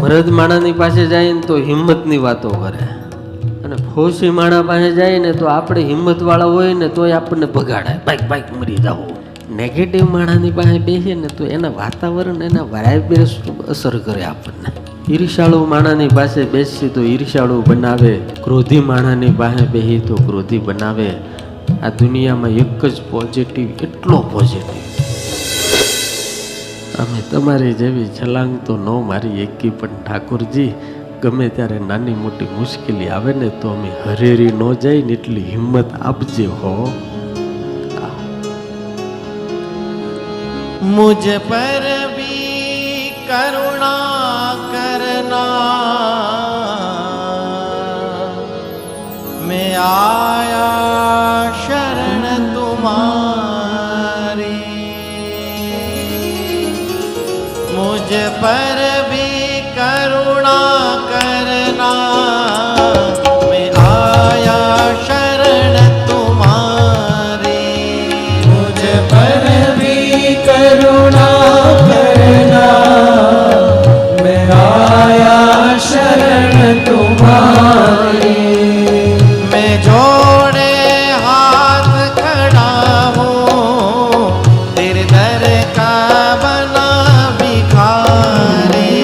મરદ માણાની પાસે જાય ને તો હિંમતની વાતો કરે, અને ફોસી માણા પાસે જાય ને તો આપણે હિંમતવાળા હોય ને તોય આપણને ભગાડાય, બાઈક બાઈક મરી જાઓ. નેગેટિવ માણાની પાસે બેસીએ ને તો એના વાતાવરણ, એના વાઇબ્રેશન અસર કરે આપણને. ઈર્ષાળુ માણાની પાસે બેસી તો ઈર્ષાળુ બનાવે, ક્રોધી માણાની પાસે બેસી તો ક્રોધી બનાવે. આ દુનિયામાં એક જ પોઝિટિવ, એટલો પોઝિટિવ. અમે તમારી જેવી છલાંગ તો ન મારી એકી, પણ ઠાકોરજી ગમે ત્યારે નાની મોટી મુશ્કેલી આવે ને તો અમે હરેરી ન જાય ને એટલી હિંમત આપજે હો. मुझ पर भी करुणा करना, मैं आया शरण तुम्हारी. मुझ पर भी करुणा करना, मैं आया शरण तुम्हारी. मुझ पर करुणा करना, मैं आया शरण तुम्हारी. मैं जोड़े हाथ खड़ा हूँ, तेरे दर का बना भिखारी.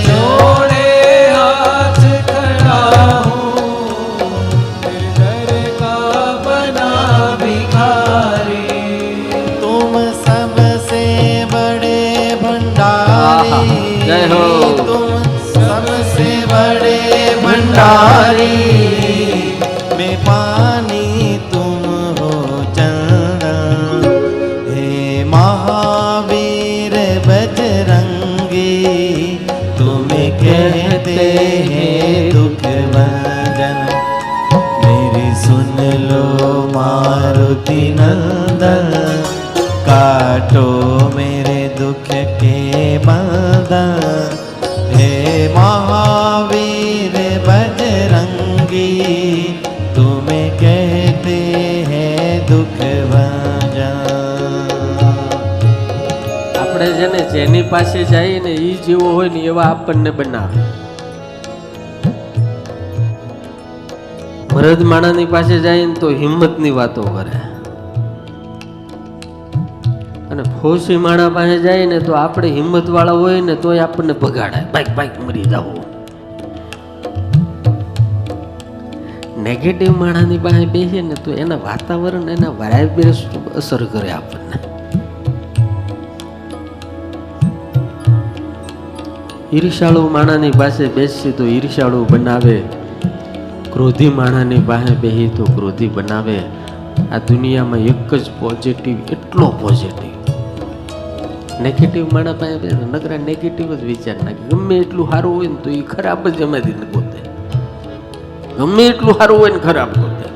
जोड़े हाथ खड़ा हूँ, तेरे दर का बना भिखारी. तुम सबसे बड़े भंडारी, जय हो. तुम सबसे बड़े भंडारी. मैं पानी तुम हो चंदन, हे महावीर बजरंगी. तुम्हें कहते हैं दुख भंजन, मेरी सुन लो मारुति नंदन. काटो मेरे दुख के बंधन, हे महावीर बजरंगी. तुम्हें कहते हैं दुख भंजन. આપણે જેને જેની પાસે જઈએ ને એ જેવો હોય ને એવા આપણને બનાવે. મરદ માણાની પાસે જાય ને તો હિંમતની વાતો કરે, અને ફોસી માણા પાસે જાય ને તો આપણે હિંમતવાળા હોય ને તોય આપણને ભગાડાય, બાઈક બાઈક મરી જાઓ. નેગેટિવ માણાની પાસે બેસીએ ને તો એના વાતાવરણ, એના વાઇબ્રેશન અસર કરે આપણને. ઈર્ષાળુ માણાની પાસે બેસી તો ઈર્ષાળુ બનાવે, ક્રોધી માણાની પાસે બેસી તો ક્રોધી બનાવે. આ દુનિયામાં એક જ પોઝિટિવ, એટલો પોઝિટિવ. નેગેટિવ માણા પાસે બેસે નકરા નેગેટિવ જ વિચાર નાખે. ગમે એટલું સારું હોય ને તો એ ખરાબ જ એમાંથી ગોતે, ગમે એટલું સારું હોય ને ખરાબ ગોતે.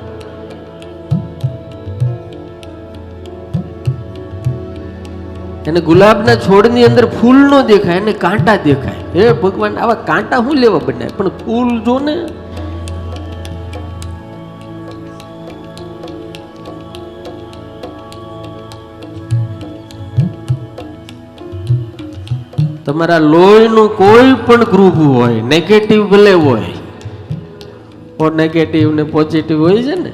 એને ગુલાબના છોડની અંદર ફૂલ નો દેખાય, એને કાંટા દેખાય. હે ભગવાન, આવા કાંટા શું લેવા બનાય, પણ ફૂલ જો ને. તમારા લોહીનું કોઈ પણ ગ્રુપ હોય, નેગેટિવ ભલે હોય, નેગેટિવ ને પોઝિટિવ હોય છે ને,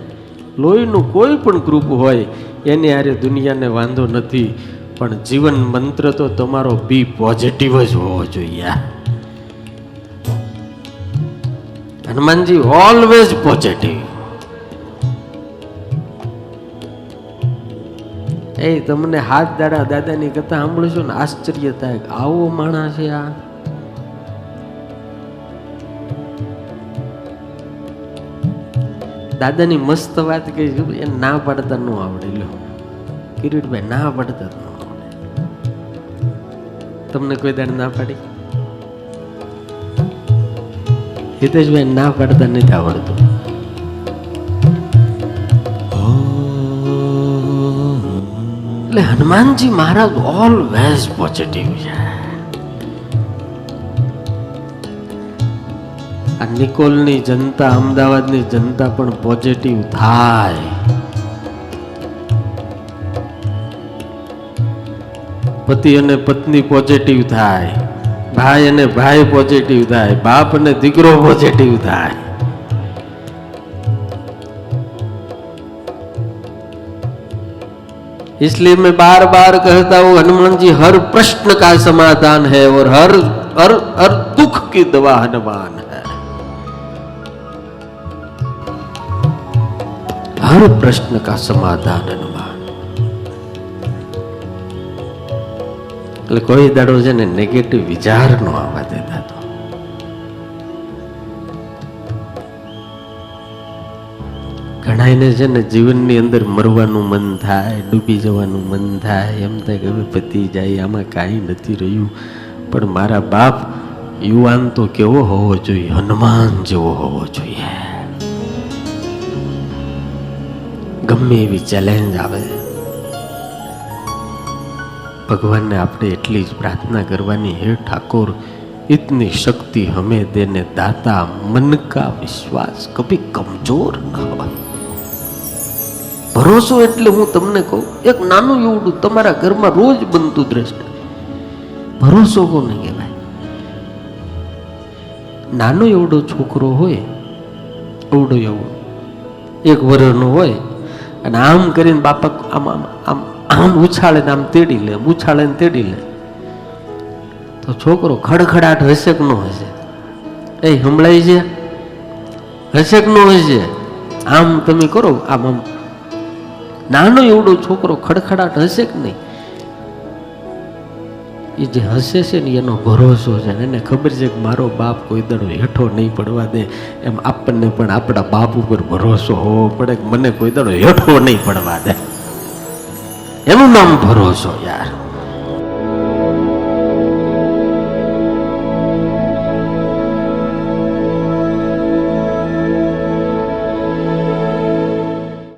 લોહીનું કોઈ પણ ગ્રુપ હોય એની હારે દુનિયાને વાંધો નથી. પણ જીવન મંત્ર તો તમારો બી પોઝિટિવ જ હોવો જોઈએ. Hanumanji always positive. એ તમને હાથ દાડા દાદાની કથા સાંભળશો ને આશ્ચર્ય થાય, આવો માણસ છે આ. દાદાની મસ્ત વાત કહી, એ ના પાડતા ન આવડે. લો કિરીટભાઈ, ના પાડતા ન આવડે. તમને કોઈ દાડ ના પાડી? હિતેશભાઈ, ના પાડતા નથી આવડતું. એટલે હનુમાનજી મહારાજ ઓલવેઝ પોઝિટિવ છે. આ નિકોલની જનતા, અમદાવાદની જનતા પણ પોઝિટિવ થાય. પતિ અને પત્ની પોઝિટિવ થાય, ભાઈ અને ભાઈ પોઝિટિવ થાય, બાપ અને દીકરો પોઝિટિવ થાય. इसलिए मैं बार बार कहता हूं हनुमान जी हर प्रश्न का समाधान है और हर हर हर दुख की दवा हनुमान है. हर प्रश्न का समाधान हनुमान. એટલે કોઈ દાડો છે ને નેગેટિવ વિચાર નો આવવા દેતા. તો ઘણાને છે ને જીવનની અંદર મરવાનું મન થાય, ડૂબી જવાનું મન થાય, એમ થાય કે હવે પતી જાય, આમાં કાંઈ નથી રહ્યું. પણ મારા બાપ યુવાન તો કેવો હોવો જોઈએ? હનુમાન જેવો હોવો જોઈએ. ગમે એવી ચેલેન્જ આવે, ભગવાનને આપણે એટલી જ પ્રાર્થના કરવાની, હે ઠાકોર इतनी शक्ति हमें देने दाता, मन का विश्वास कभी कमजोर न हो. ભરોસો એટલે હું તમને કહું, એક નાનું એવડું તમારા ઘરમાં રોજ બનતું દ્રષ્ટ ભરોસો કોને કહેવાય? નાનો એવડો છોકરો હોય, એવડો એવડો 1 વર્ષનો હોય, અને આમ કરીને બાપા આમ આમ આમ આમ ઉછાળે ને આમ તેડી લે, ઉછાળે ને તેડી લે, તો છોકરો ખડખડાટ હશે કે ન હશે? એ સંભળાય છે? હશે કે ન હશે? આમ તમે કરો, આમ આમ નાનો એવડો છોકરો ખડખડાટ હશે કે નહીં? એ જે હસે છે ને એનો ભરોસો છે, એને ખબર છે કે મારો બાપ કોઈ દડો હેઠો નહીં પડવા દે. એમ આપણને પણ આપણા બાપ ઉપર ભરોસો હોવો પડે કે મને કોઈ દડો હેઠો નહીં પડવા દે. એનું નામ ભરોસો યાર.